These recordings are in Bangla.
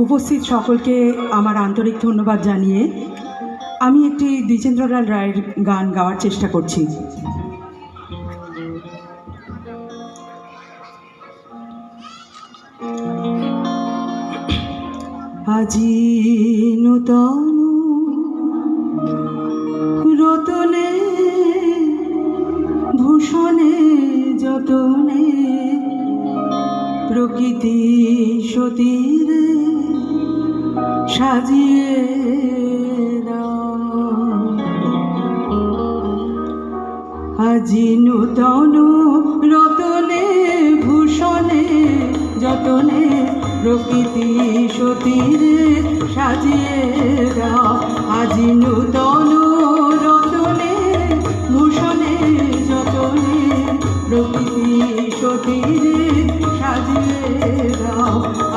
উপস্থিত সকলকে আমার আন্তরিক ধন্যবাদ জানিয়ে আমি একটি দ্বিজেন্দ্রলাল রায়ের গান গাওয়ার চেষ্টা করছি। আজি নূতন রতনে ভূষণে যতনে প্রকৃতি সতীরে সাজিয়ে আজি নূতন রতনে ভূষণে যতনে প্রকৃতি সতীরে সাজিয়ে দাও। আজি নূতন রতনে ভূষণে যতনে প্রকৃতি সতীরে সাজিয়ে দাও।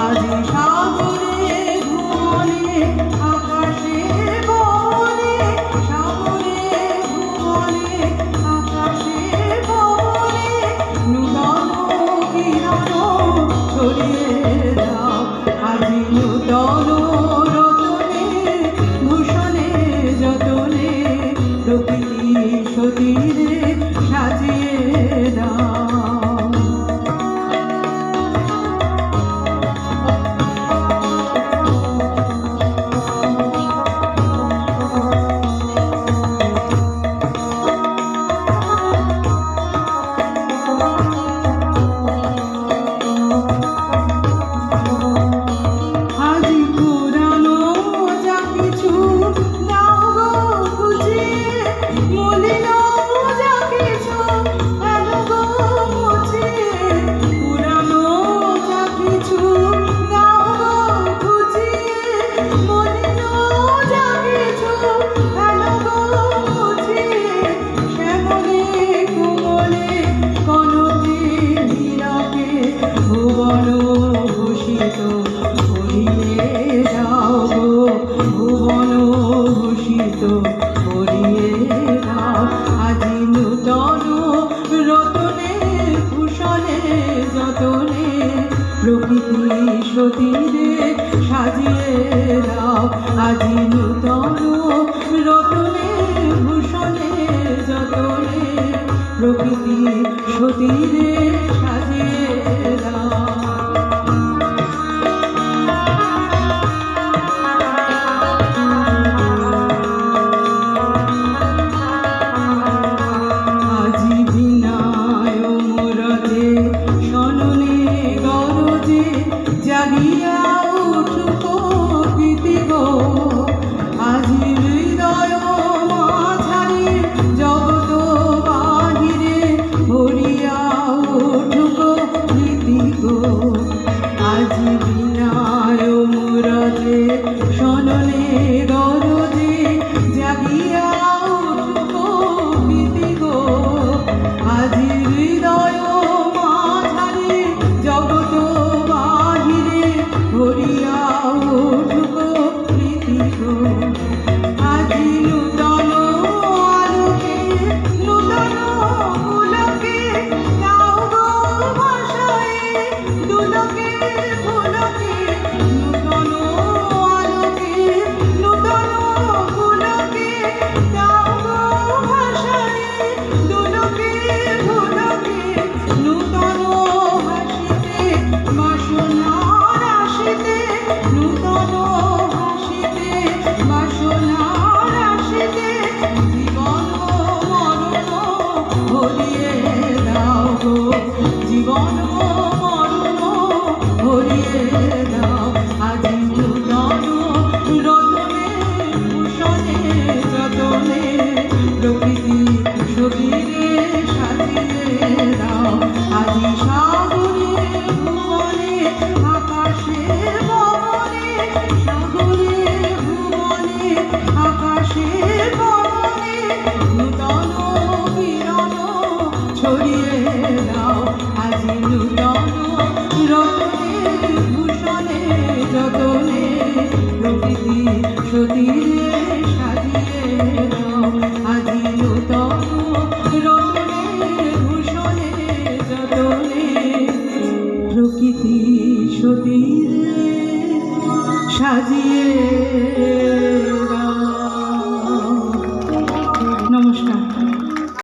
আজি সাগরে ভুবনে আকাশে বনে সাগরে ভুবনে আকাশে বনে নূতন কিরণ ছড়িয়ে দাও। আজি নূতন রতনে ভূষণে যতনে প্রকৃতি সতীরে সাজিয়ে দাও। আজি নূতন রতনে ভূষণে যতনে প্রকৃতি সতীরে সাজিয়ে দাও। আজি নূতন রতনে ভূষণে যতনে প্রকৃতি সতীরে সাজিয়ে দাও। জাগিয়া উঠুক প্রকৃতি গো, আজি হৃদয় মাঝারি জগৎ বাহিরে ভরিয়া উঠুক প্রীতি গো। আজি বিনায় মুরজে সননে গরজে জাগিয়া উঠুক প্রীতি গো, আজি হৃদয় মাঝারি জগৎ ভরিয়া উঠুক প্রীতি গো। আজি নূতন আলোকে নূতন পুলকে দাও গো ভাষায় দুলকে ফুলকে নূতন আলোকে নূতন পুলকে দাও গো ভাষায় দুলকে ফুলকে নূতন হাসিতে বাসনা নূতন হাসিতে বাসনার আসিতে জীবন মরণ ভরিয়ে দাও গো, জীবন মরণ ভরিয়ে দাও। আজি নূতন রতনে ভূষণে যতনে প্রকৃতি সতীরে সাজিয়ে দাও। আজি সাগরে ভুবনে আকাশে বনে সাগরে ভুবনে আকাশে বনে নূতন কিরণ ছড়িয়ে দাও। আজি নূতন রতনে ভূষণে যতনে প্রকৃতি সতীরে সাজিয়ে দাও। আজি নূতন রতনে ভূষণে যতনে প্রকৃতি সতীরে সাজিয়ে